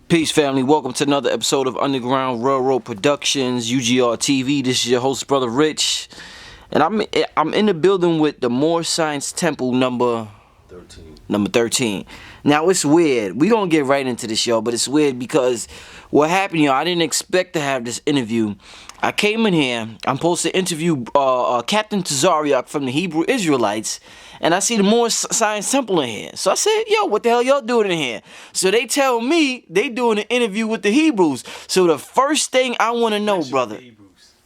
Peace, family. Welcome to another episode of Underground Railroad Productions, UGR TV. This is your host, Brother Rich, and I'm in the building with the Moorish Science Temple number 13. Now it's weird. We gonna get right into this, y'all, but it's weird because what happened, y'all. I didn't expect to have this interview. I came in here. I'm supposed to interview Captain Tazariak from the Hebrew Israelites. And I see the Moorish Science Temple in here. So I said, yo, what the hell y'all doing in here? So they tell me they doing an interview with the Hebrews. So the first thing I want to know, brother.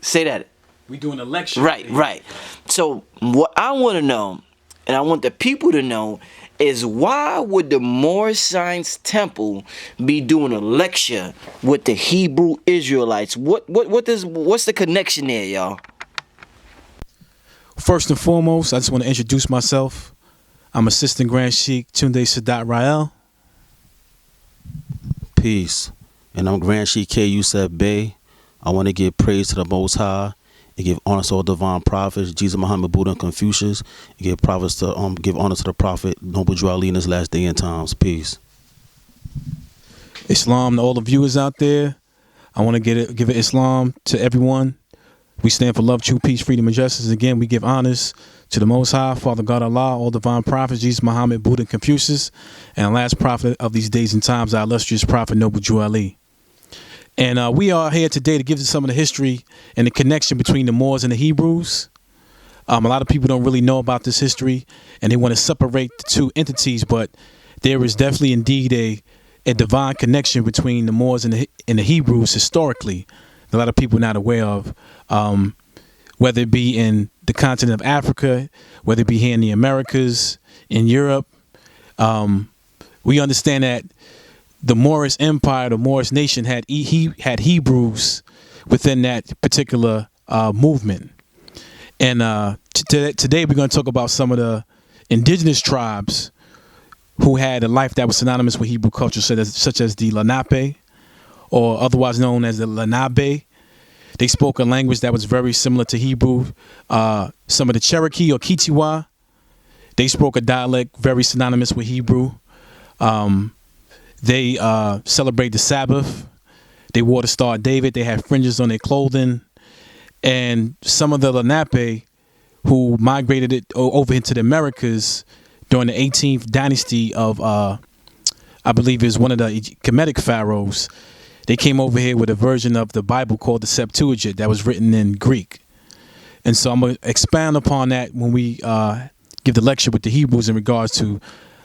Say that. We doing a lecture. Right. So what I want to know, and I want the people to know, is why would the Moorish Science Temple be doing a lecture with the Hebrew Israelites? What's the connection there, y'all? First and foremost, I just want to introduce myself. I'm Assistant Grand Sheikh Tunde Sadat Rael. Peace. And I'm Grand Sheikh K. Yusef Bey. I want to give praise to the Most High and give honor to all divine prophets, Jesus, Muhammad, Buddha, and Confucius. And give honor to the prophet, Noble Drew Ali in his last day and times. Peace. Islam to all the viewers out there. I want to give it Islam to everyone. We stand for love, truth, peace, freedom, and justice. Again, we give honors to the Most High, Father God Allah, all divine prophets, Jesus, Muhammad, Buddha, and Confucius, and the last prophet of these days and times, our illustrious prophet, Noble Drew Ali. And we are here today to give you some of the history and the connection between the Moors and the Hebrews. A lot of people don't really know about this history, and they want to separate the two entities, but there is definitely indeed a divine connection between the Moors and the Hebrews historically. A lot of people are not aware of, whether it be in the continent of Africa, whether it be here in the Americas, in Europe. We understand that the Moorish Empire, the Moorish nation had Hebrews within that particular movement. And today we're going to talk about some of the indigenous tribes who had a life that was synonymous with Hebrew culture, such as the Lenape, or otherwise known as the Lenabe. They spoke a language that was very similar to Hebrew. Some of the Cherokee or Kitiwa, they spoke a dialect very synonymous with Hebrew. They celebrate the Sabbath. They wore the Star of David. They had fringes on their clothing. And some of the Lenape who migrated over into the Americas during the 18th dynasty of, I believe it was one of the Kemetic pharaohs. They came over here with a version of the Bible called the Septuagint that was written in Greek. And so I'm going to expound upon that when we give the lecture with the Hebrews in regards to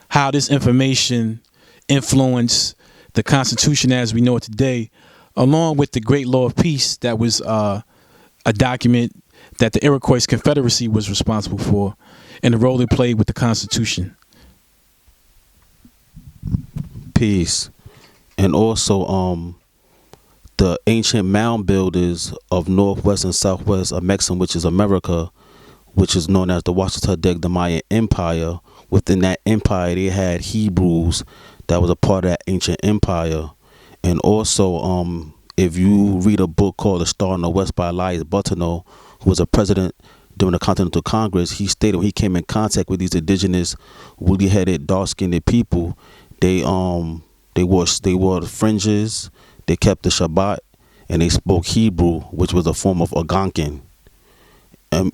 how this information influenced the Constitution as we know it today, along with the Great Law of Peace that was a document that the Iroquois Confederacy was responsible for, and the role they played with the Constitution. Peace. And also, the ancient mound builders of Northwest and Southwest of Mexico, which is America, which is known as the Huastotec, the Mayan Empire. Within that empire, they had Hebrews that was a part of that ancient empire. And also, if you read a book called The Star in the West by Elias Butterno, who was a president during the Continental Congress, he stated when he came in contact with these indigenous, woolly-headed, dark-skinned people, they wore the fringes, they kept the Shabbat, and they spoke Hebrew, which was a form of Algonquin.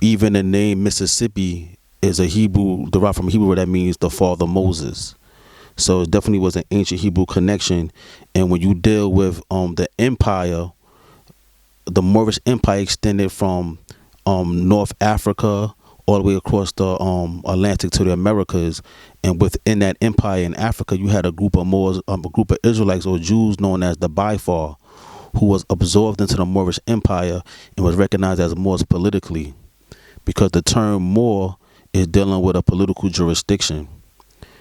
Even the name Mississippi is a Hebrew, derived from Hebrew, where that means the father Moses. So it definitely was an ancient Hebrew connection. And when you deal with the empire, the Moorish Empire extended from North Africa all the way across the Atlantic to the Americas. And within that empire in Africa, you had a group of Moors, a group of Israelites or Jews known as the Bifar, who was absorbed into the Moorish Empire and was recognized as Moors politically, because the term Moor is dealing with a political jurisdiction.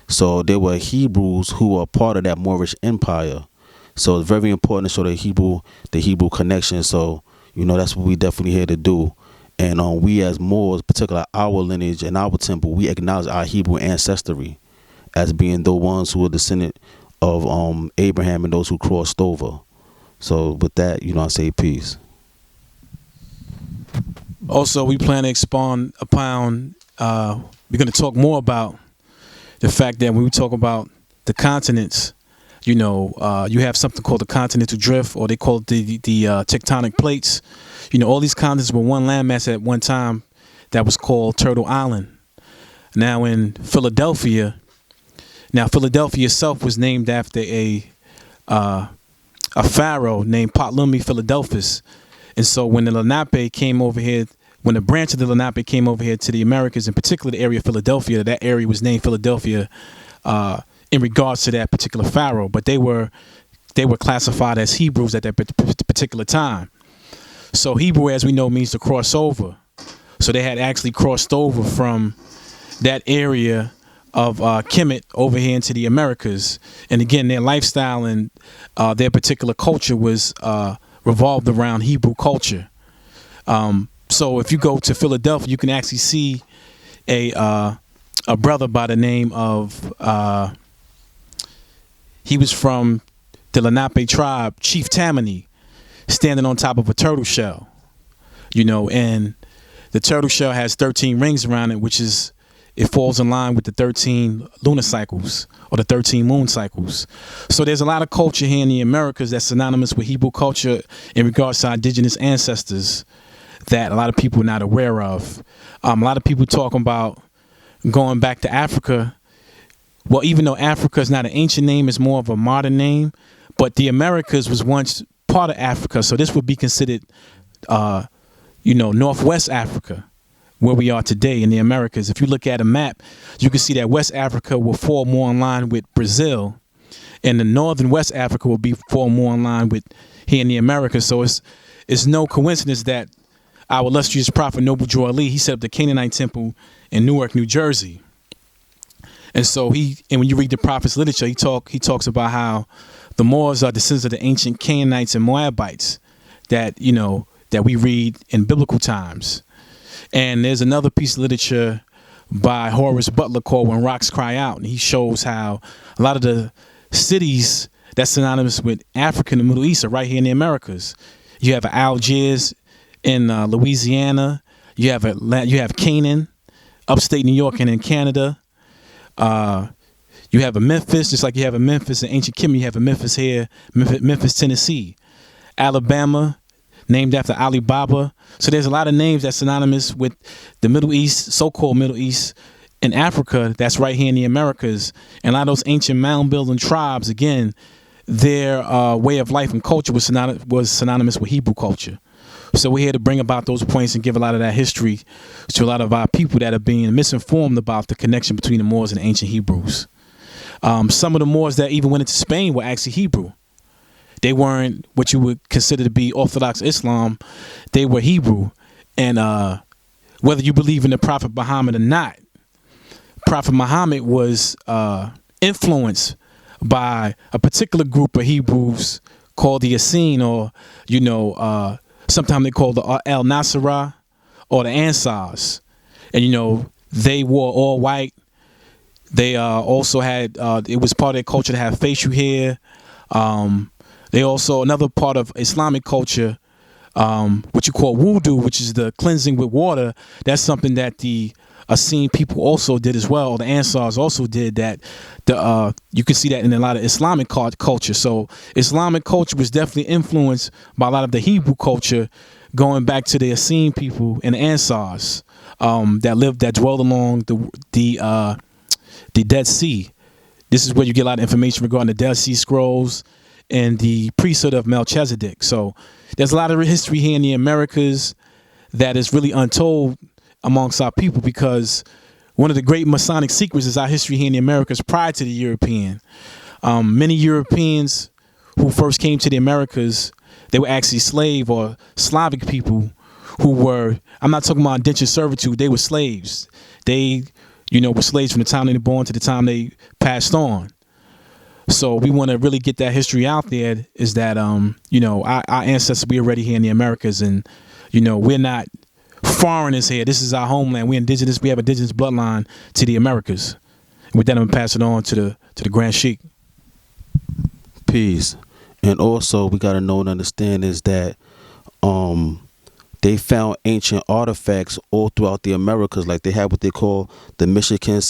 So there were Hebrews who were part of that Moorish Empire. So it's very important to show the Hebrew connection. So, that's what we definitely here to do. And we as Moors, particularly our lineage and our temple, we acknowledge our Hebrew ancestry as being the ones who are descendant of Abraham and those who crossed over. So with that, I say peace. Also, we plan to expound upon, we're going to talk more about the fact that when we talk about the continents, You have something called the continental drift, or they call it the tectonic plates. All these continents were one landmass at one time that was called Turtle Island. Now in Philadelphia itself was named after a pharaoh named Ptolemy Philadelphus. And so when the Lenape came over here, when the branch of the Lenape came over here to the Americas, in particular the area of Philadelphia, that area was named Philadelphia in regards to that particular pharaoh. But they were classified as Hebrews at that particular time. So Hebrew, as we know, means to cross over. So they had actually crossed over from that area of Kemet over here into the Americas. And again, their lifestyle and their particular culture was revolved around Hebrew culture. So if you go to Philadelphia, you can actually see a brother by the name of he was from the Lenape tribe, Chief Tammany, standing on top of a turtle shell. And the turtle shell has 13 rings around it, it falls in line with the 13 lunar cycles or the 13 moon cycles. So there's a lot of culture here in the Americas that's synonymous with Hebrew culture in regards to our indigenous ancestors that a lot of people are not aware of. A lot of people talking about going back to Africa. Well, even though Africa is not an ancient name, it's more of a modern name, but the Americas was once part of Africa. So this would be considered, Northwest Africa, where we are today in the Americas. If you look at a map, you can see that West Africa will fall more in line with Brazil, and the northern West Africa will fall more in line with here in the Americas. So it's no coincidence that our illustrious prophet Noble Drew Ali, he set up the Canaanite temple in Newark, New Jersey. And so when you read the prophet's literature, he talks about how the Moors are descendants of the ancient Canaanites and Moabites that we read in biblical times. And there's another piece of literature by Horace Butler called When Rocks Cry Out. And he shows how a lot of the cities that's synonymous with Africa and the Middle East are right here in the Americas. You have Algiers in Louisiana. You have Canaan, upstate New York and in Canada. You have a Memphis, just like you have a Memphis in ancient Kemet. You have a Memphis here, Memphis, Tennessee. Alabama, named after Ali Baba. So there's a lot of names that's synonymous with the Middle East, so-called Middle East, and Africa that's right here in the Americas. And a lot of those ancient mound-building tribes, again, their way of life and culture was synonymous with Hebrew culture. So we're here to bring about those points and give a lot of that history to a lot of our people that are being misinformed about the connection between the Moors and the ancient Hebrews. Some of the Moors that even went into Spain were actually Hebrew. They weren't what you would consider to be Orthodox Islam. They were Hebrew. And whether you believe in the Prophet Muhammad or not, Prophet Muhammad was influenced by a particular group of Hebrews called the Essene, or, sometimes they call the El Nasara or the Ansars. And, they wore all white. They also had, it was part of their culture to have facial hair. They also, another part of Islamic culture, what you call wudu, which is the cleansing with water. That's something that the Essene people also did as well. The Ansars also did that. You can see that in a lot of Islamic culture. So Islamic culture was definitely influenced by a lot of the Hebrew culture, going back to the Essene people and the Ansars that dwelled along the Dead Sea. This is where you get a lot of information regarding the Dead Sea Scrolls and the priesthood of Melchizedek. So there's a lot of history here in the Americas that is really untold amongst our people, because one of the great Masonic secrets is our history here in the Americas prior to the European. Many Europeans who first came to the Americas, they were actually slave or Slavic people who were, I'm not talking about indentured servitude, they were slaves. They, were slaves from the time they were born to the time they passed on. So we want to really get that history out there, is that, our ancestors, we already here in the Americas, and, we're not foreigners here. This is our homeland. We're indigenous. We have indigenous bloodline to the Americas. With that, I'm going to pass it on to the Grand Sheik. Peace. And also, we got to know and understand is that they found ancient artifacts all throughout the Americas. Like they have what they call the Michigan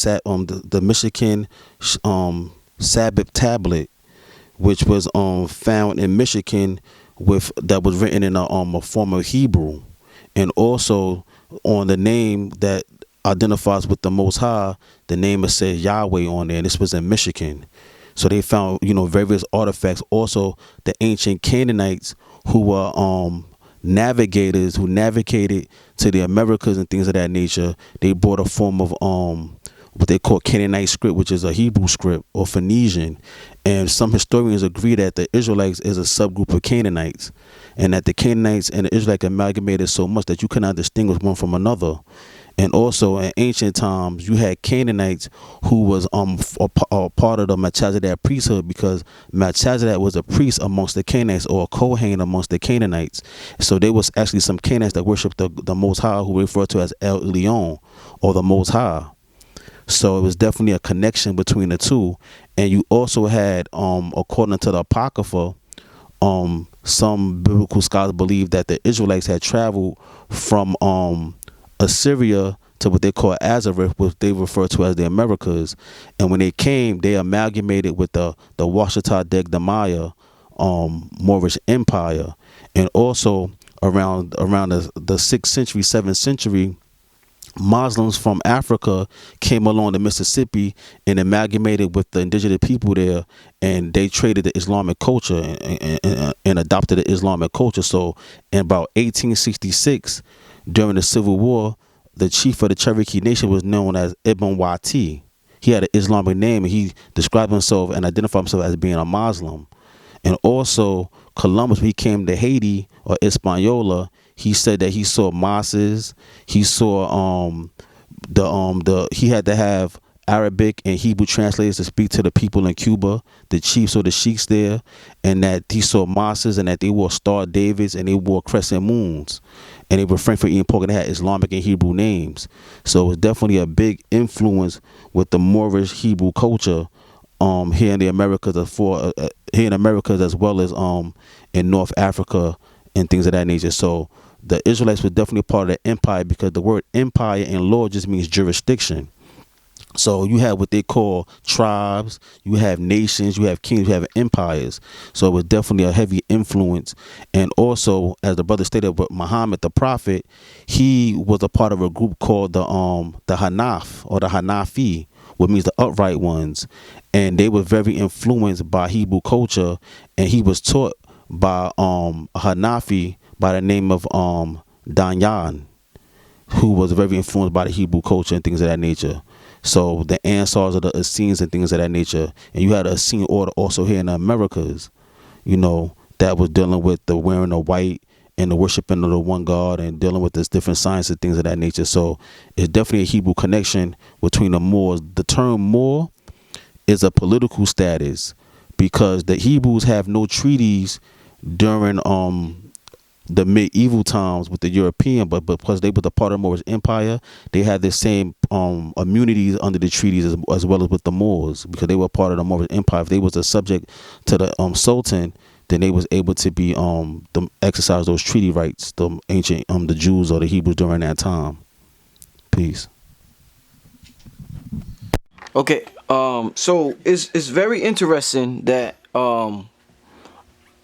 Sabbath tablet, which was found in Michigan, that was written in a form of Hebrew, and also on the name that identifies with the Most High, the name it says Yahweh on there, and this was in Michigan. So they found, various artifacts. Also, the ancient Canaanites who were navigators who navigated to the Americas and things of that nature. They brought a form of what they call Canaanite script, which is a Hebrew script or Phoenician. And some historians agree that the Israelites is a subgroup of Canaanites, and that the Canaanites and the Israelites amalgamated so much that you cannot distinguish one from another. And also in ancient times, you had Canaanites who was a part of the Melchizedek priesthood, because Melchizedek was a priest amongst the Canaanites, or a Kohen amongst the Canaanites. So there was actually some Canaanites that worshiped the Most High, who we refer to as El Elyon, or the Most High. So it was definitely a connection between the two. And you also had, according to the Apocrypha, some biblical scholars believe that the Israelites had traveled from Assyria to what they call Azareth, which they refer to as the Americas. And when they came, they amalgamated with the Washita Degdamaya Moorish Empire. And also around the 6th century, 7th century, Muslims from Africa came along the Mississippi and amalgamated with the indigenous people there, and they traded the Islamic culture and adopted the Islamic culture. So in about 1866, during the Civil War, the chief of the Cherokee Nation was known as Ibn Wati. He had an Islamic name, and he described himself and identified himself as being a Muslim. And also Columbus, when he came to Haiti, or Hispaniola, he said that he saw mosques. He saw he had to have Arabic and Hebrew translators to speak to the people in Cuba, the chiefs or the sheiks there, and that he saw mosques, and that they wore Star Davids and they wore crescent moons, and they refrained from eating pork, and they had Islamic and Hebrew names. So it was definitely a big influence with the Moorish-Hebrew culture here in the Americas, here in Americas, as well as in North Africa and things of that nature. So the Israelites were definitely part of the empire, because the word empire in law just means jurisdiction. So you have what they call tribes, you have nations, you have kings, you have empires. So it was definitely a heavy influence. And also, as the brother stated, but Muhammad, the prophet, he was a part of a group called the Hanaf, or the Hanafi, which means the upright ones. And they were very influenced by Hebrew culture, and he was taught by a Hanafi by the name of Danyan, who was very influenced by the Hebrew culture and things of that nature. So the Ansars of the Essenes and things of that nature. And you had an Essene order also here in the Americas, that was dealing with the wearing of white and the worshiping of the one God, and dealing with this different sciences and things of that nature. So it's definitely a Hebrew connection between the Moors. The term Moor is a political status, because the Hebrews have no treaties during the medieval times with the European, but because they were the part of the Moorish Empire, they had the same immunities under the treaties as well as with the Moors, because they were part of the Moorish Empire. If they was a subject to the Sultan, then they was able to be exercise those treaty rights, the ancient the Jews or the Hebrews during that time. Peace. Okay, so it's very interesting that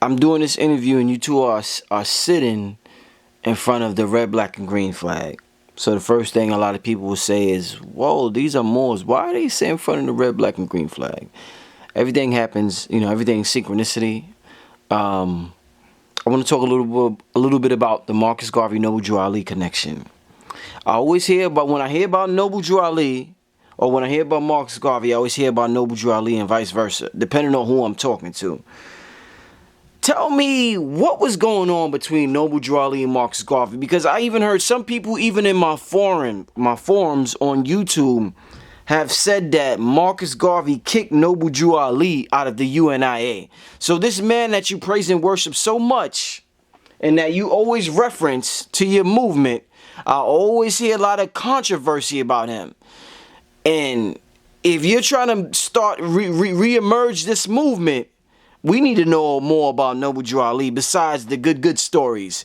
I'm doing this interview and you two are sitting in front of the red, black, and green flag. So the first thing a lot of people will say is, whoa, these are Moors. Why are they sitting in front of the red, black, and green flag? Everything happens, everything's synchronicity. I want to talk a little bit about the Marcus Garvey Noble Drew Ali connection. I always hear about, when I hear about Noble Drew Ali, or when I hear about Marcus Garvey, I always hear about Noble Drew Ali and vice versa, depending on who I'm talking to. Tell me what was going on between Noble Drew Ali and Marcus Garvey, because I even heard some people, even in my forums on YouTube, have said that Marcus Garvey kicked Noble Drew Ali out of the UNIA. So this man that you praise and worship so much, and that you always reference to your movement, I always hear a lot of controversy about him. And if you're trying to start re-emerge this movement, we need to know more about Noble Drew Ali besides the good stories.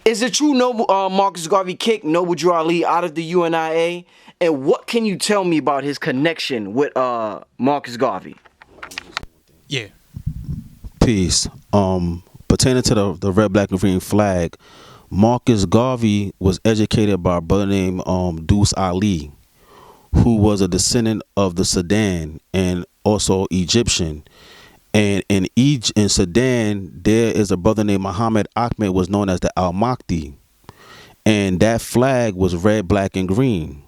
Is it true Marcus Garvey kicked Noble Drew Ali out of the UNIA? And what can you tell me about his connection with Marcus Garvey? Yeah. Peace. Pertaining to the red, black, and green flag, Marcus Garvey was educated by a brother named Deuce Ali, who was a descendant of the Sudan and also Egyptian. And in Sudan, there is a brother named Muhammad Ahmed, was known as the Al Mahdi, and that flag was red, black, and green.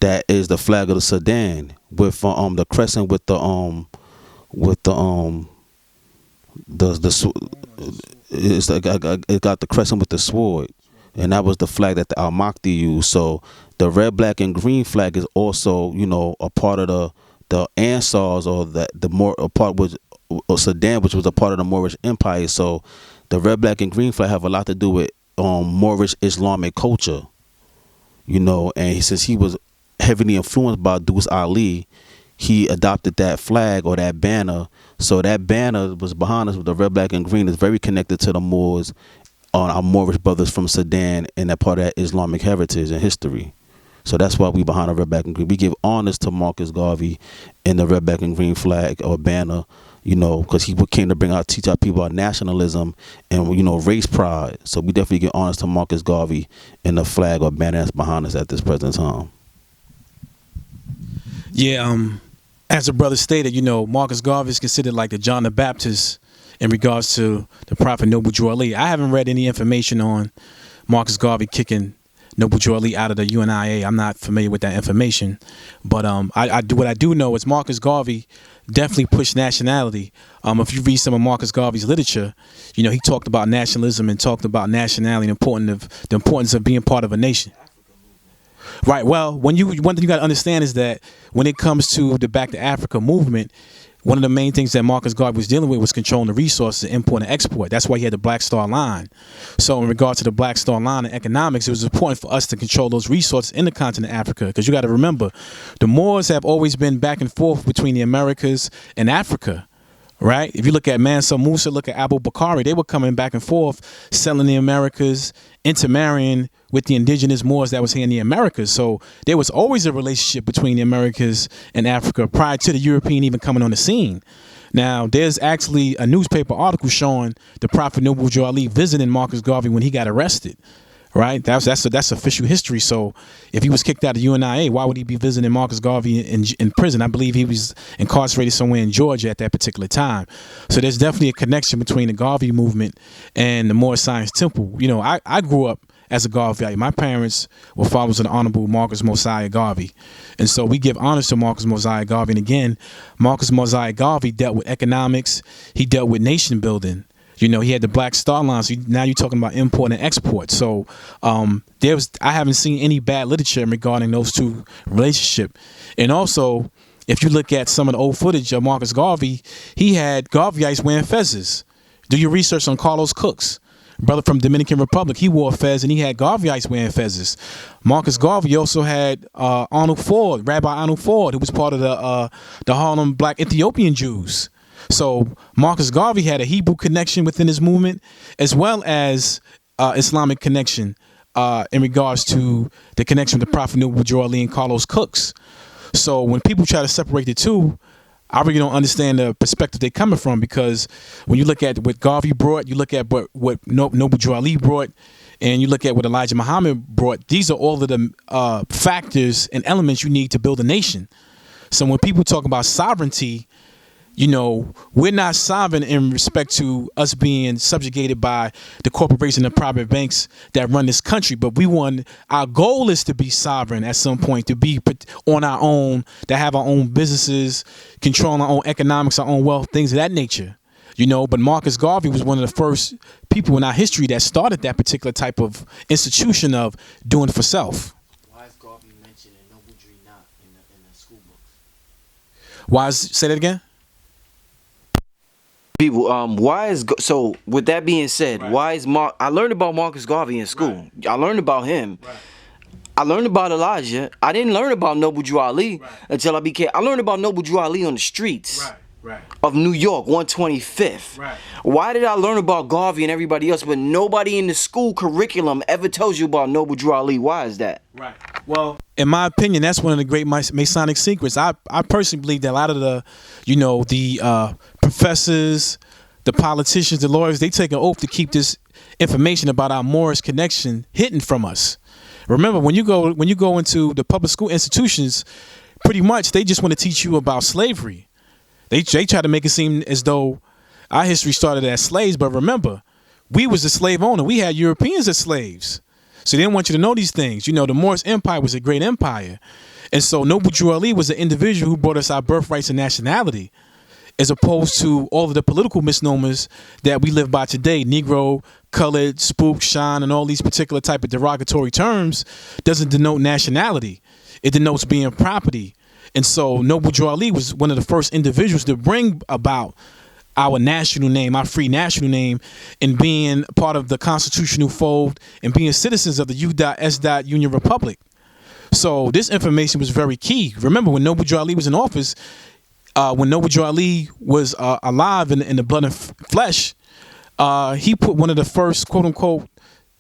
That is the flag of the Sudan, with the crescent with the it's like it got the crescent with the sword, and that was the flag that the Al Mahdi used. So the red, black, and green flag is also, a part of the Ansars, or the more a part was Sudan, which was a part of the Moorish Empire. So the red, black, and green flag have a lot to do with Moorish Islamic culture, and since he was heavily influenced by Deuce Ali, he adopted that flag or that banner. So that banner was behind us with the red, black, and green. Is very connected to the Moors, our Moorish brothers from Sudan, and that part of that Islamic heritage and history. So that's why we behind the red, black, and green. We give honors to Marcus Garvey and the red, black, and green flag or banner, because he came to teach our people about nationalism and, race pride. So we definitely give honors to Marcus Garvey and the flag or banner that's behind us at this present time. Yeah, as the brother stated, Marcus Garvey is considered like the John the Baptist in regards to the Prophet Noble Drew Ali. I haven't read any information on Marcus Garvey kicking Noble Drew Ali out of the UNIA. I'm not familiar with that information, but what I do know is Marcus Garvey definitely pushed nationality. If you read some of Marcus Garvey's literature, he talked about nationalism and talked about nationality and the importance of being part of a nation. Right. Well, one thing you got to understand is that when it comes to the Back to Africa movement, one of the main things that Marcus Garvey was dealing with was controlling the resources, import and export. That's why he had the Black Star Line. So in regard to the Black Star Line and economics, it was important for us to control those resources in the continent of Africa. Because you got to remember, the Moors have always been back and forth between the Americas and Africa. Right? If you look at Mansa Musa, look at Abu Bakari, they were coming back and forth, selling the Americas, intermarrying with the indigenous Moors that was here in the Americas. So there was always a relationship between the Americas and Africa prior to the European even coming on the scene. Now, there's actually a newspaper article showing the Prophet Noble Drew Ali visiting Marcus Garvey when he got arrested. Right, that's official history. So, if he was kicked out of UNIA, why would he be visiting Marcus Garvey in prison? I believe he was incarcerated somewhere in Georgia at that particular time. So, there's definitely a connection between the Garvey movement and the Moorish Science Temple. I grew up as a Garveyite. My parents were followers of the Honorable Marcus Mosiah Garvey, and so we give honors to Marcus Mosiah Garvey. And again, Marcus Mosiah Garvey dealt with economics. He dealt with nation building. He had the Black Star Line. So now you're talking about import and export. So I haven't seen any bad literature regarding those two relationships. And also, if you look at some of the old footage of Marcus Garvey, he had Garveyites wearing fezzes. Do your research on Carlos Cooks, brother from Dominican Republic. He wore a fez, and he had Garveyites wearing fezzes. Marcus Garvey also had Rabbi Arnold Ford, who was part of the Harlem Black Ethiopian Jews. So Marcus Garvey had a Hebrew connection within his movement, as well as Islamic connection in regards to the connection with the Prophet Noble Drew Ali and Carlos Cooks. So when people try to separate the two, I really don't understand the perspective they're coming from, because when you look at what Garvey brought, you look at what Noble Drew Ali brought, and you look at what Elijah Muhammad brought, these are all of the factors and elements you need to build a nation. So when people talk about sovereignty, we're not sovereign in respect to us being subjugated by the corporation and private banks that run this country. But our goal is to be sovereign at some point, to be on our own, to have our own businesses, controlling our own economics, our own wealth, things of that nature. But Marcus Garvey was one of the first people in our history that started that particular type of institution of doing for self. Why is Garvey mentioned and Noble Drew not in the school books? Say that again? People, so with that being said, right. Why is I learned about Marcus Garvey in school. Right. I learned about him. Right. I learned about Elijah. I didn't learn about Noble Drew Ali until I learned about Noble Drew Ali on the streets of New York, 125th. Right. Why did I learn about Garvey and everybody else, but nobody in the school curriculum ever tells you about Noble Drew Ali? Why is that? Right. Well, in my opinion, that's one of the great Masonic secrets. I personally believe that a lot of the professors, the politicians, the lawyers, they take an oath to keep this information about our Moorish connection hidden from us. Remember, when you go into the public school institutions, pretty much they just want to teach you about slavery. They try to make it seem as though our history started as slaves, but remember, we was the slave owner. We had Europeans as slaves. So they didn't want you to know these things. You know, the Moorish Empire was a great empire. And so Noble Drew Ali was an individual who brought us our birthrights and nationality, as opposed to all of the political misnomers that we live by today. Negro, colored, spook, shine, and all these particular type of derogatory terms doesn't denote nationality. It denotes being property. And so Noble Drew Ali was one of the first individuals to bring about our national name, our free national name, and being part of the constitutional fold and being citizens of the U.S. Union Republic. So this information was very key. Remember, when Noble Drew Ali was in office, when Noble Drew Ali was alive in the blood and flesh, he put one of the first, quote unquote,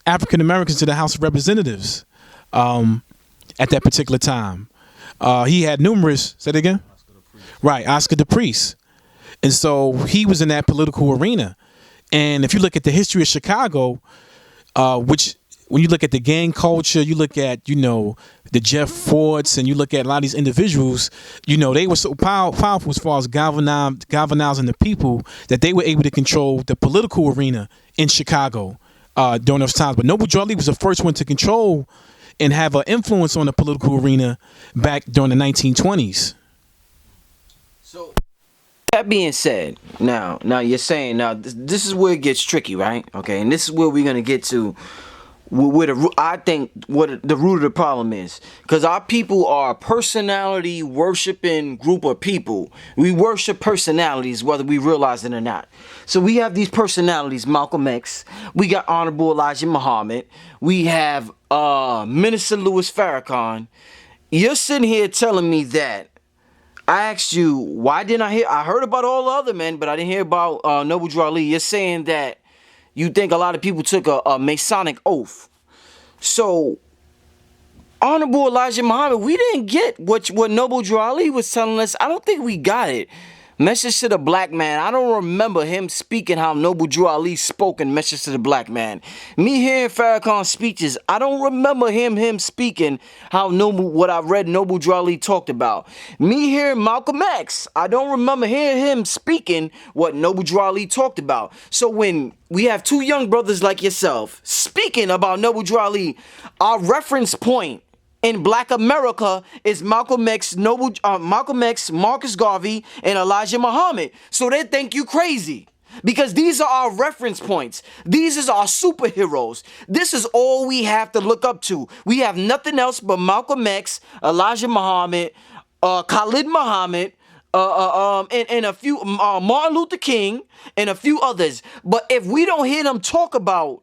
African Americans to the House of Representatives at that particular time. He had numerous, say that again? Right, Oscar the Priest. And so he was in that political arena. And if you look at the history of Chicago, which when you look at the gang culture, you look at, you know, the Jeff Fords, and you look at a lot of these individuals, you know, they were so powerful as far as galvanizing the people that they were able to control the political arena in Chicago during those times. But Noble Drew Ali was the first one to control and have an influence on the political arena back during the 1920s. So that being said, now you're saying, now this is where it gets tricky, right? Okay, and this is where we're gonna get to where I think what the root of the problem is, because our people are a personality worshiping group of people. We worship personalities whether we realize it or not. So we have these personalities: Malcolm X, we got Honorable Elijah Muhammad, we have Minister Louis Farrakhan. You're sitting here telling me that I asked you, why didn't I hear? I heard about all the other men, but I didn't hear about Noble Drew Ali. You're saying that you think a lot of people took a Masonic oath. So, Honorable Elijah Muhammad, we didn't get what Noble Drew Ali was telling us. I don't think we got it. Message to the Black Man. I don't remember him speaking how Noble Drew Ali spoke in Message to the Black Man. Me hearing Farrakhan's speeches, I don't remember him speaking how what I read Noble Drew Ali talked about. Me hearing Malcolm X, I don't remember hearing him speaking what Noble Drew Ali talked about. So when we have two young brothers like yourself speaking about Noble Drew Ali, our reference point in Black America is Malcolm X, Marcus Garvey, and Elijah Muhammad. So they think you crazy, because these are our reference points. These is our superheroes. This is all we have to look up to. We have nothing else but Malcolm X, Elijah Muhammad, Khalid Muhammad, and a few Martin Luther King, and a few others. But if we don't hear them talk about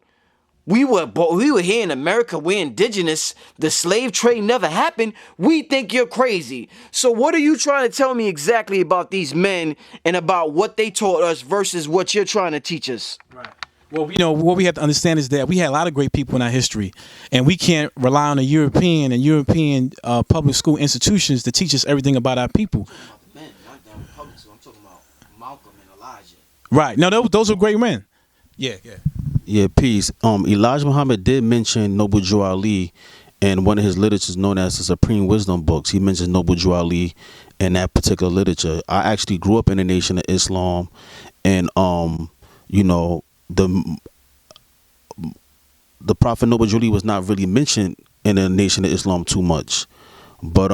we were here in America, we're indigenous, the slave trade never happened, we think you're crazy. So what are you trying to tell me exactly about these men and about what they taught us versus what you're trying to teach us? Right. Well, you know, what we have to understand is that we had a lot of great people in our history, and we can't rely on the European public school institutions to teach us everything about our people. Men, not down public school. I'm talking about Malcolm and Elijah. Right. No, those are great men. Yeah. Yeah, peace. Elijah Muhammad did mention Noble Drew Ali in one of his literatures known as the Supreme Wisdom books. He mentions Noble Drew Ali in that particular literature. I actually grew up in the Nation of Islam, and you know, the Prophet Noble Drew Ali was not really mentioned in the Nation of Islam too much, but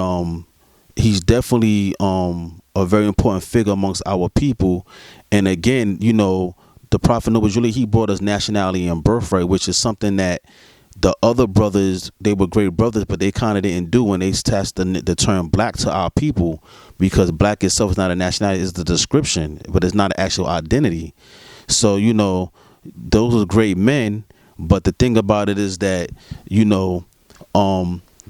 he's definitely a very important figure amongst our people. And again, you know, the Prophet Noble Drew Ali, he brought us nationality and birthright, which is something that the other brothers, they were great brothers, but they kind of didn't do when they attached the term black to our people, because black itself is not a nationality, it's the description, but it's not an actual identity. So, you know, those are great men, but the thing about it is that, you know,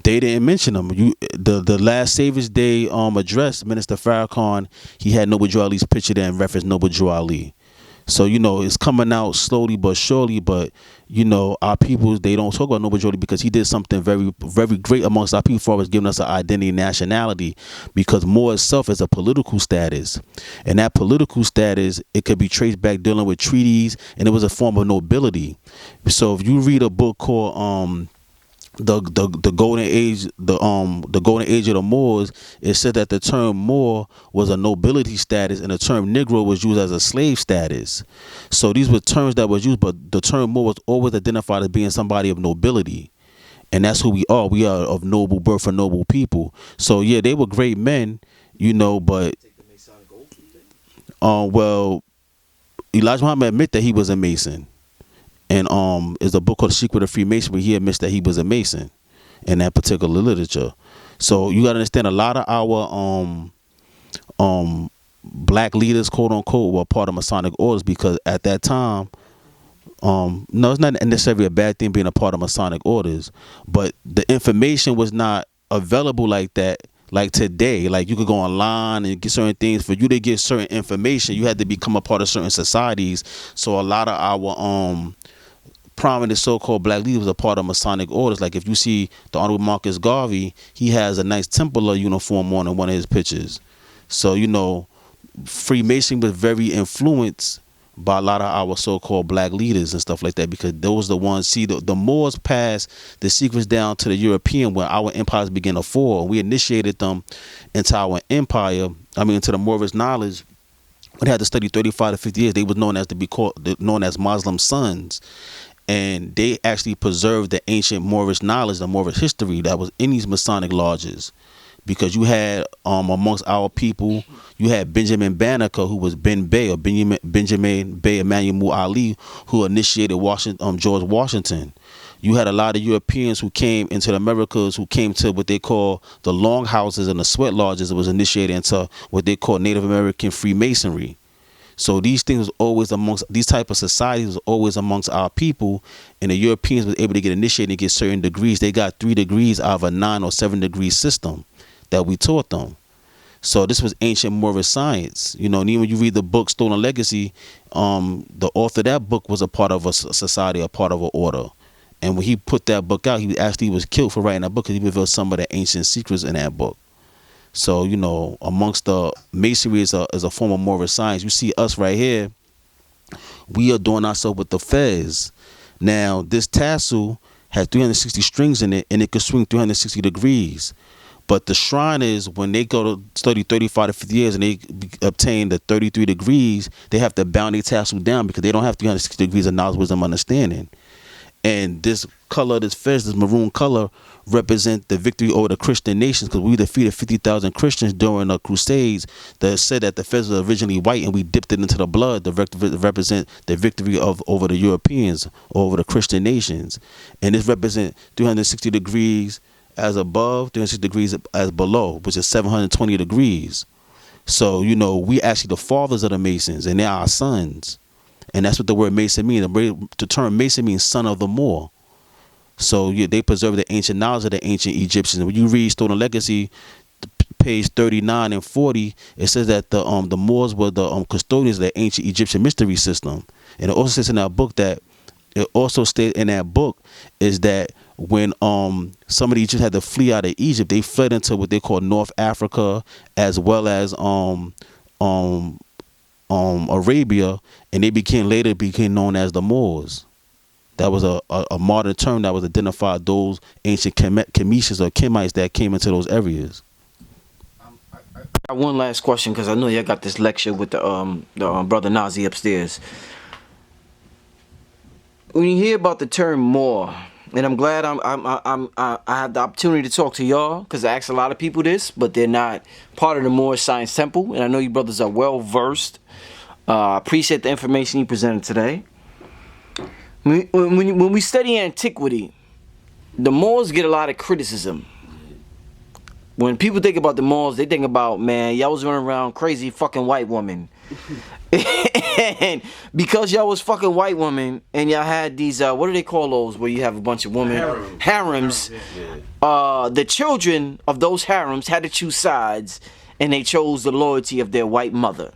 they didn't mention them. The last Savior's Day address, Minister Farrakhan, he had Noble Drew Ali's picture there and referenced Noble Drew Ali. So, it's coming out slowly but surely. But, our people, they don't talk about Noble Jody because he did something very, very great amongst our people as far as giving us an identity and nationality. Because Moor itself is a political status. And that political status, it could be traced back dealing with treaties, and it was a form of nobility. So if you read a book called the golden age, the golden age of the Moors, it said that the term Moor was a nobility status and the term Negro was used as a slave status. So these were terms that was used, but the term Moor was always identified as being somebody of nobility. And that's who we are. We are of noble birth and noble people. So yeah, they were great men, but well, Elijah Muhammad admit that he was a Mason. And is a book called The Secret of Freemasonry. He admits that he was a Mason in that particular literature. So you got to understand, a lot of our black leaders, quote unquote, were part of Masonic orders, because at that time, no, it's not necessarily a bad thing being a part of Masonic orders, but the information was not available like that. Like today, like you could go online and get certain things. For you to get certain information, you had to become a part of certain societies. So a lot of our prominent so-called black leaders was a part of Masonic orders. Like if you see the Honorable Marcus Garvey, he has a nice Templar uniform on in one of his pictures. So Freemason was very influenced by a lot of our so-called black leaders and stuff like that, because those are the ones, see, the Moors passed the secrets down to the European when our empires began to fall. We initiated them into our empire, into the Moorish knowledge. We had to study 35 to 50 years. They was known as Muslim sons. And they actually preserved the ancient Moorish knowledge, the Moorish history that was in these Masonic lodges. Because you had amongst our people, you had Benjamin Banneker, who was Ben Bey, or Benjamin Bey Emmanuel Ali, who initiated George Washington. You had a lot of Europeans who came into the Americas, who came to what they call the Longhouses and the Sweat Lodges. It was initiated into what they call Native American Freemasonry. So these things was always amongst, these type of societies was always amongst our people, and the Europeans was able to get initiated and get certain degrees. They got 3 degrees out of a 9 or 7 degree system that we taught them. So this was ancient Moorish science. And even when you read the book Stolen Legacy, the author of that book was a part of a society, a part of an order. And when he put that book out, he actually was killed for writing that book, because he revealed some of the ancient secrets in that book. So, amongst the masonry is a form of Moorish science. You see us right here, we are doing ourselves with the fez. Now, this tassel has 360 strings in it, and it can swing 360 degrees. But the Shriners, when they go to study 35 to 50 years and they obtain the 33 degrees, they have to bound their tassel down, because they don't have 360 degrees of knowledge, wisdom, understanding. And this color, this fez, this maroon color, represent the victory over the Christian nations, because we defeated 50,000 Christians during the Crusades that said that the fez was originally white, and we dipped it into the blood to represent the victory over the Europeans, over the Christian nations. And this represents 360 degrees as above, 360 degrees as below, which is 720 degrees. So, we actually the fathers of the Masons, and they're our sons. And that's what the word Mason means. The term Mason means son of the Moor. So they preserve the ancient knowledge of the ancient Egyptians. When you read Stolen Legacy, page 39 and 40, it says that the Moors were the custodians of the ancient Egyptian mystery system. And it also says in that book that is that when some of the Egyptians had to flee out of Egypt, they fled into what they call North Africa, as well as Arabia, and they later became known as the Moors. That was a modern term that was identified those ancient Chemicians or Kemites that came into those areas. I got one last question, because I know y'all got this lecture with the brother Nazi upstairs. When you hear about the term Moor, and I'm glad I had the opportunity to talk to y'all, because I asked a lot of people this, but they're not part of the Moorish Science Temple, and I know you brothers are well versed. I appreciate the information you presented today. When we study antiquity, the Moors get a lot of criticism. When people think about the Moors, they think about, man, y'all was running around crazy fucking white woman. And because y'all was fucking white women, and y'all had these, what do they call those, where you have a bunch of women? Harems. The children of those harems had to choose sides, and they chose the loyalty of their white mother.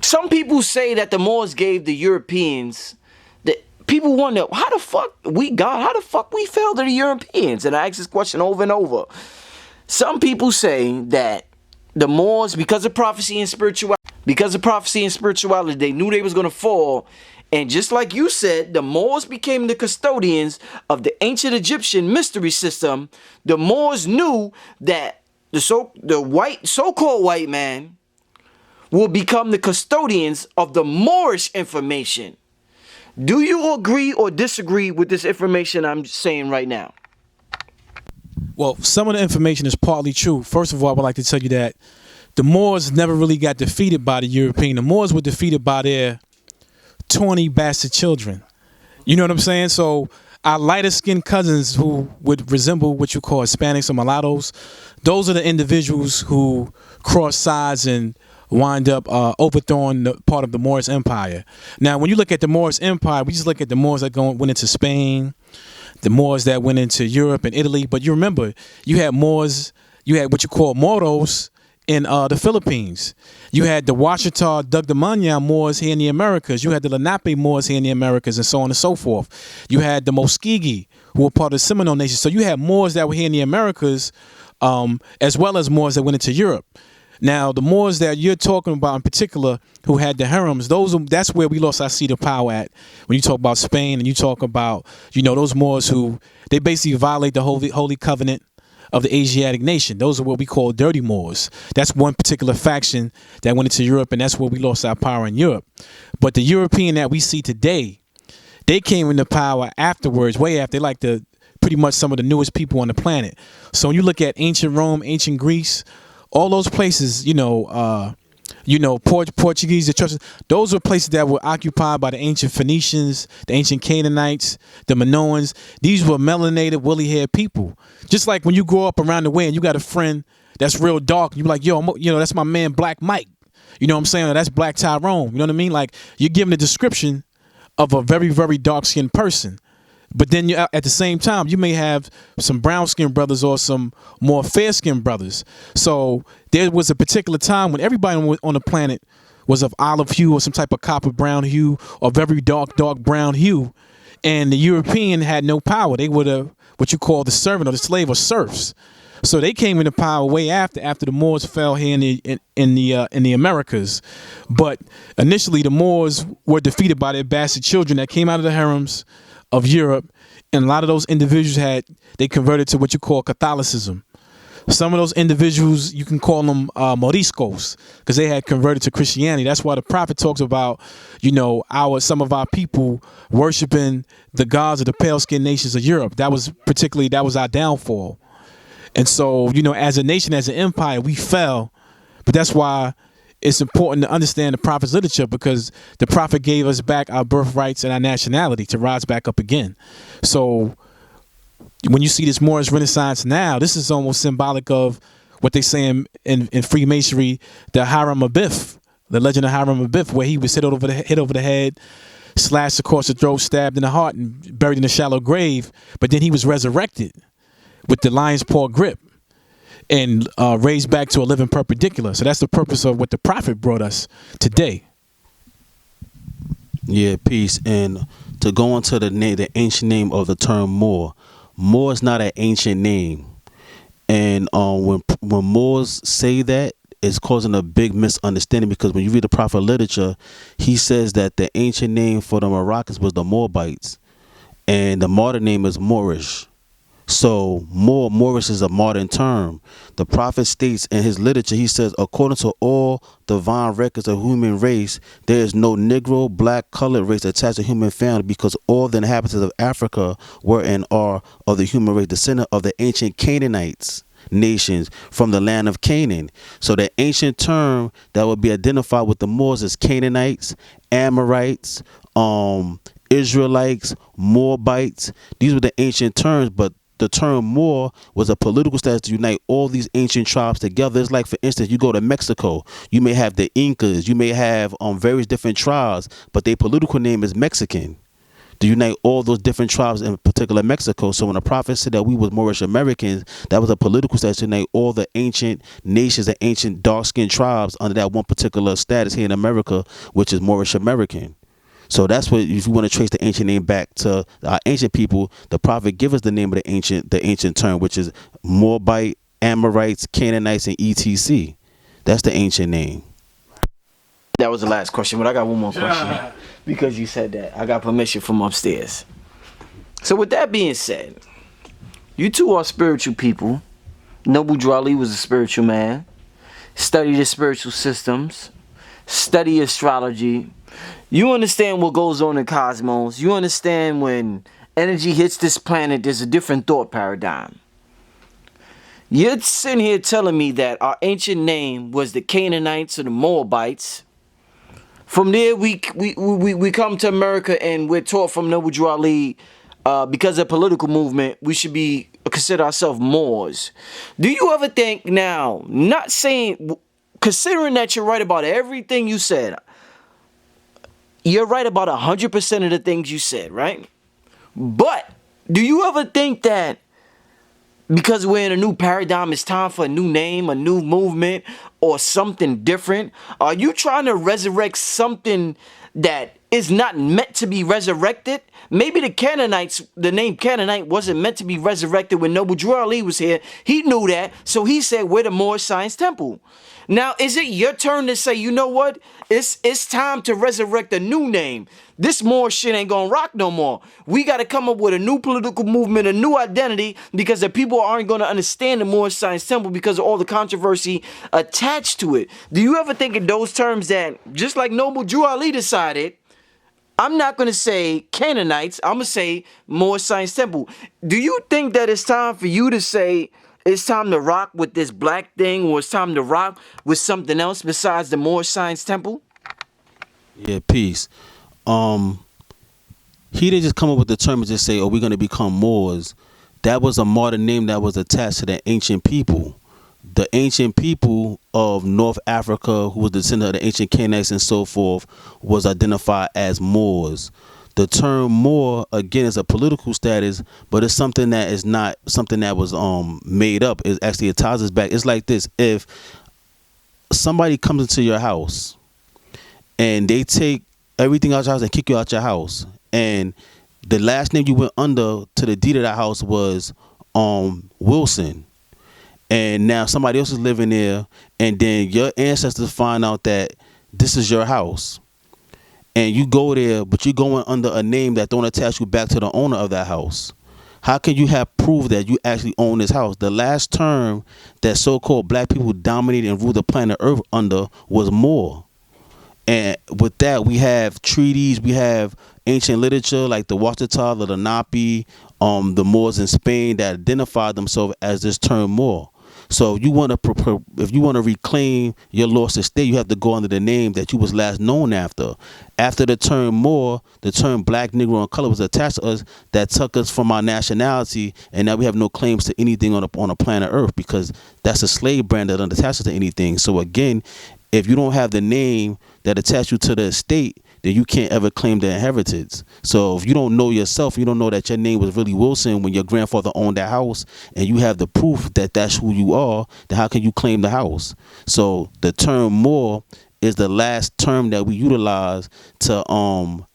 Some people say that the Moors gave the Europeans. That people wonder how the fuck we fell to the Europeans, and I ask this question over and over. Some people say that the Moors, because of prophecy and spirituality, they knew they was gonna fall. And just like you said, the Moors became the custodians of the ancient Egyptian mystery system. The Moors knew that the so-called white man will become the custodians of the Moorish information. Do you agree or disagree with this information I'm saying right now? Well, some of the information is partly true. First of all, I would like to tell you that the Moors never really got defeated by the European. The Moors were defeated by their 20 bastard children. You know what I'm saying? So our lighter skinned cousins who would resemble what you call Hispanics or mulattoes, those are the individuals who cross sides and wind up overthrowing the part of the Moorish Empire. Now, when you look at the Moorish Empire, we just look at the Moors that went into Spain, the Moors that went into Europe and Italy. But you remember, you had Moors, you had what you call Moros in the Philippines. You had the Washita, Dugdamanya Moors here in the Americas. You had the Lenape Moors here in the Americas, and so on and so forth. You had the Muskegee, who were part of the Seminole Nation. So you had Moors that were here in the Americas, as well as Moors that went into Europe. Now, the Moors that you're talking about in particular, who had the harems, that's where we lost our seat of power at. When you talk about Spain and you talk about, those Moors who, they basically violate the holy covenant of the Asiatic nation. Those are what we call dirty Moors. That's one particular faction that went into Europe, and that's where we lost our power in Europe. But the European that we see today, they came into power afterwards, way after. They like pretty much some of the newest people on the planet. So when you look at ancient Rome, ancient Greece, all those places, Portuguese, the churches, those were places that were occupied by the ancient Phoenicians, the ancient Canaanites, the Minoans. These were melanated, woolly-haired people. Just like when you grow up around the way and you got a friend that's real dark, you're like, that's my man Black Mike. You know what I'm saying? Or that's Black Tyrone. You know what I mean? Like, you're giving a description of a very, very dark-skinned person. But then at the same time, you may have some brown-skinned brothers or some more fair-skinned brothers. So there was a particular time when everybody on the planet was of olive hue or some type of copper brown hue or very dark brown hue. And the European had no power. They were what you call the servant or the slave or serfs. So they came into power way after the Moors fell here in the Americas. But initially, the Moors were defeated by their bastard children that came out of the harems of Europe, and a lot of those individuals they converted to what you call Catholicism. Some of those individuals, you can call them Moriscos, because they had converted to Christianity. That's why the prophet talks about, some of our people worshiping the gods of the pale-skinned nations of Europe. That was our downfall. And so, as a nation, as an empire, we fell. But that's why it's important to understand the prophet's literature, because the prophet gave us back our birthrights and our nationality to rise back up again. So when you see this Moorish Renaissance now, this is almost symbolic of what they say in Freemasonry, the Hiram Abiff, the legend of Hiram Abiff, where he was hit over the head, slashed across the throat, stabbed in the heart, and buried in a shallow grave. But then he was resurrected with the lion's paw grip and raised back to a living perpendicular. So that's the purpose of what the prophet brought us today. Yeah, peace. And to go into the ancient name of the term Moor, Moor is not an ancient name. And when Moors say that, it's causing a big misunderstanding, because when you read the prophet literature, he says that the ancient name for the Moroccans was the Moabites, and the modern name is Moorish. So Moorish is a modern term. The prophet states in his literature, he says, according to all divine records of human race, there is no Negro, black, colored race attached to human family, because all the inhabitants of Africa were and are of the human race, descendant of the ancient Canaanites nations from the land of Canaan. So the ancient term that would be identified with the Moors is Canaanites, Amorites, Israelites, Moabites. These were the ancient terms, but the term Moor was a political status to unite all these ancient tribes together. It's like, for instance, you go to Mexico, you may have the Incas, you may have various different tribes, but their political name is Mexican. to unite all those different tribes, in particular Mexico. So when the prophet said that we was Moorish Americans, that was a political status to unite all the ancient nations and ancient dark-skinned tribes under that one particular status here in America, which is Moorish American. So that's what, if you want to trace the ancient name back to our ancient people, the prophet give us the name of the ancient term, which is Moabite, Amorites, Canaanites, and etc. That's the ancient name. That was the last question, but I got one more question because you said that. I got permission from upstairs. So with that being said, you two are spiritual people. Noble Drew Ali was a spiritual man. Studied the spiritual systems. Study astrology. You understand what goes on in cosmos. You understand when energy hits this planet, there's a different thought paradigm. You're sitting here telling me that our ancient name was the Canaanites or the Moabites. From there, we come to America and we're taught from Noble Drew Ali, because of political movement, we should be consider ourselves Moors. Do you ever think now, not saying, considering that you're right about everything you said, you're right about 100% of the things you said, right? But do you ever think that because we're in a new paradigm, it's time for a new name, a new movement, or something different? Are you trying to resurrect something that is not meant to be resurrected? Maybe the Canaanites, the name Canaanite wasn't meant to be resurrected when Noble Drew Ali was here. He knew that, so he said, we're the Moorish Science Temple. Now, is it your turn to say, you know what? It's time to resurrect a new name. This Moorish shit ain't gonna rock no more. We gotta come up with a new political movement, a new identity, because the people aren't gonna understand the Moorish Science Temple because of all the controversy attached to it. Do you ever think in those terms that, just like Noble Drew Ali decided, I'm not going to say Canaanites, I'm going to say Moorish Science Temple. Do you think that it's time for you to say it's time to rock with this black thing, or it's time to rock with something else besides the Moorish Science Temple? Yeah, peace. He didn't just come up with the term and just say, oh, we're going to become Moors. That was a modern name that was attached to the ancient people. The ancient people of North Africa, who was the descendant of the ancient Canaanites and so forth, was identified as Moors. The term Moor, again, is a political status, but it's something that is not something that was made up. It actually, it ties us back. It's like this: if somebody comes into your house and they take everything out your house and kick you out your house, and the last name you went under to the deed of that house was Wilson, and now somebody else is living there, and then your ancestors find out that this is your house, and you go there, but you're going under a name that don't attach you back to the owner of that house. How can you have proof that you actually own this house? The last term that so-called black people dominated and ruled the planet Earth under was Moor. And with that, we have treaties, we have ancient literature like the Wachita, the Lenape, the Moors in Spain that identified themselves as this term Moor. So if you want to reclaim your lost estate, you have to go under the name that you was last known after. After the term Moor, the term black, Negro, and color was attached to us, that took us from our nationality, and now we have no claims to anything on a planet Earth, because that's a slave brand that doesn't attach us to anything. So again, if you don't have the name that attach you to the estate, then you can't ever claim the inheritance. So if you don't know yourself, you don't know that your name was really Wilson when your grandfather owned that house, and you have the proof that that's who you are, then how can you claim the house? So the term Moor is the last term that we utilize to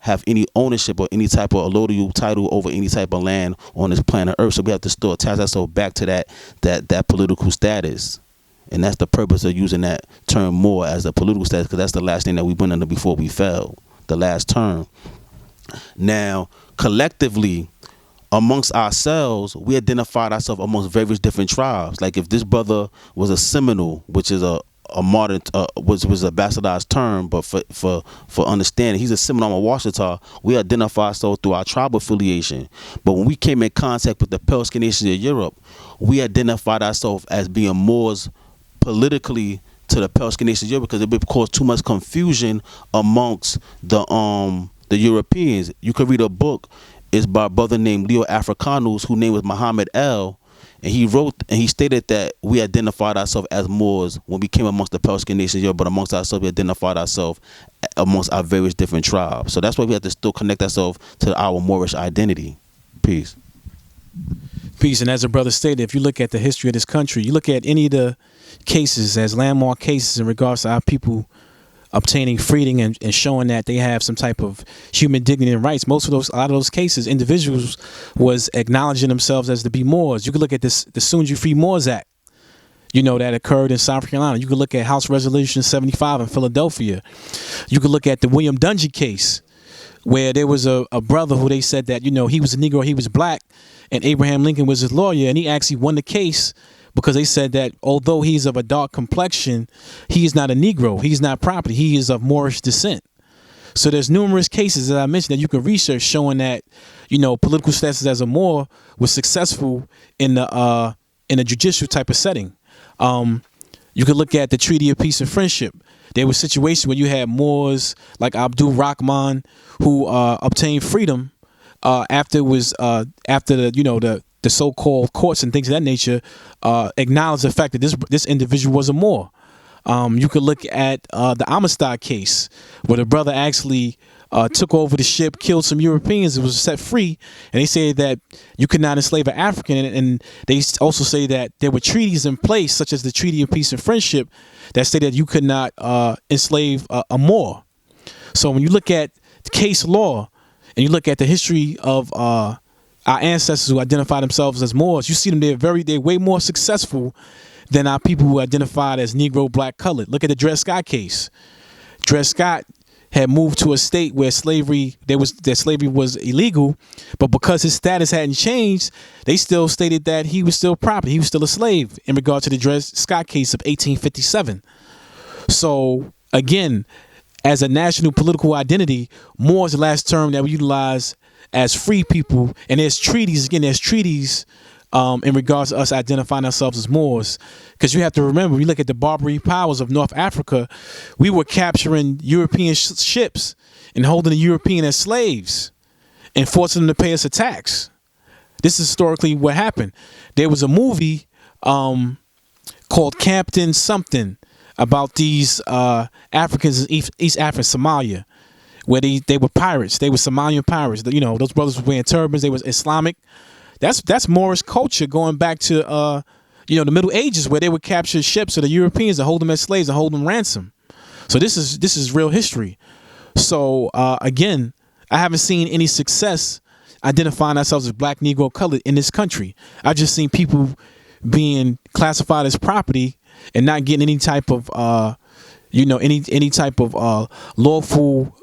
have any ownership or any type of allodial title over any type of land on this planet Earth. So we have to still attach ourselves back to that political status. And that's the purpose of using that term Moor as a political status, because that's the last thing that we went under before we fell, the last term. Now, collectively, amongst ourselves, we identified ourselves amongst various different tribes. Like if this brother was a Seminole, which is a modern, which was a bastardized term, but for understanding, he's a Seminole, I'm a Wachita. We identify ourselves through our tribal affiliation. But when we came in contact with the Pale-Skinned nations of Europe, we identified ourselves as being Moors politically to the Pale-Skinned nations of Europe, because it would cause too much confusion amongst the Europeans. You could read a book, it's by a brother named Leo Africanus, whose name was Muhammad El, And he wrote and he stated that we identified ourselves as Moors when we came amongst the Persian nations, but amongst ourselves we identified ourselves amongst our various different tribes. So that's why we have to still connect ourselves to our Moorish identity. Peace. Peace. And as a brother stated, if you look at the history of this country, you look at any of the cases as landmark cases in regards to our people obtaining freedom and showing that they have some type of human dignity and rights. A lot of those cases, individuals was acknowledging themselves as to be Moors. You could look at the Soon You Free Moors Act, that occurred in South Carolina. You could look at House Resolution 75 in Philadelphia. You could look at the William Dungy case, where there was a brother who they said that, he was a Negro, he was black, and Abraham Lincoln was his lawyer, and he actually won the case because they said that although he's of a dark complexion, he is not a Negro. He's not property. He is of Moorish descent. So there's numerous cases that I mentioned that you can research showing that, political status as a Moor was successful in a judicial type of setting. You could look at the Treaty of Peace and Friendship. There was situations where you had Moors like Abdul Rahman who obtained freedom after the so-called courts and things of that nature acknowledged the fact that this individual was a Moor. You could look at the Amistad case, where the brother actually took over the ship, killed some Europeans, and was set free. And they say that you could not enslave an African. And they also say that there were treaties in place, such as the Treaty of Peace and Friendship, that say that you could not enslave a Moor. So when you look at case law and you look at the history of our ancestors who identify themselves as Moors, you see them, they're way more successful than our people who identified as Negro, black, colored. Look at the Dred Scott case. Dred Scott had moved to a state where slavery was illegal, but because his status hadn't changed, they still stated that he was still property. He was still a slave in regard to the Dred Scott case of 1857. So again, as a national political identity, Moor is the last term that we utilize as free people. And there's treaties in regards to us identifying ourselves as Moors. Because you have to remember, we look at the Barbary powers of North Africa, we were capturing European ships and holding the European as slaves and forcing them to pay us a tax. This is historically what happened. There was a movie called Captain Something about these Africans in East Africa, Somalia, where they were pirates. They were Somalian pirates. Those brothers were wearing turbans. They was Islamic. That's Moorish culture going back to the Middle Ages, where they would capture ships of the Europeans and hold them as slaves and hold them ransom. So this is real history. So again, I haven't seen any success identifying ourselves as black, Negro, colored in this country. I've just seen people being classified as property and not getting any type of any type of lawful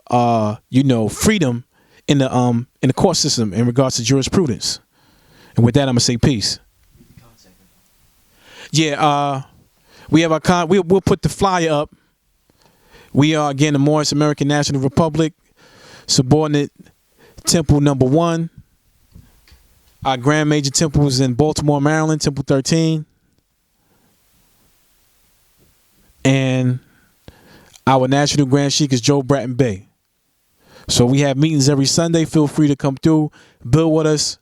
freedom in the court system in regards to jurisprudence. And with that, I'm gonna say peace. Yeah, we have our we'll put the flyer up. We are again the Moorish American National Republic, subordinate temple number 1. Our Grand Major Temple is in Baltimore, Maryland, Temple 13. And our National Grand Sheik is Joe Bratton Bey. So we have meetings every Sunday. Feel free to come through, build with us.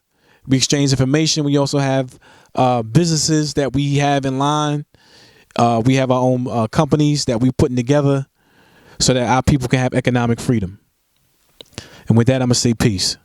We exchange information. We also have businesses that we have in line. We have our own companies that we're putting together so that our people can have economic freedom. And with that, I'm going to say peace.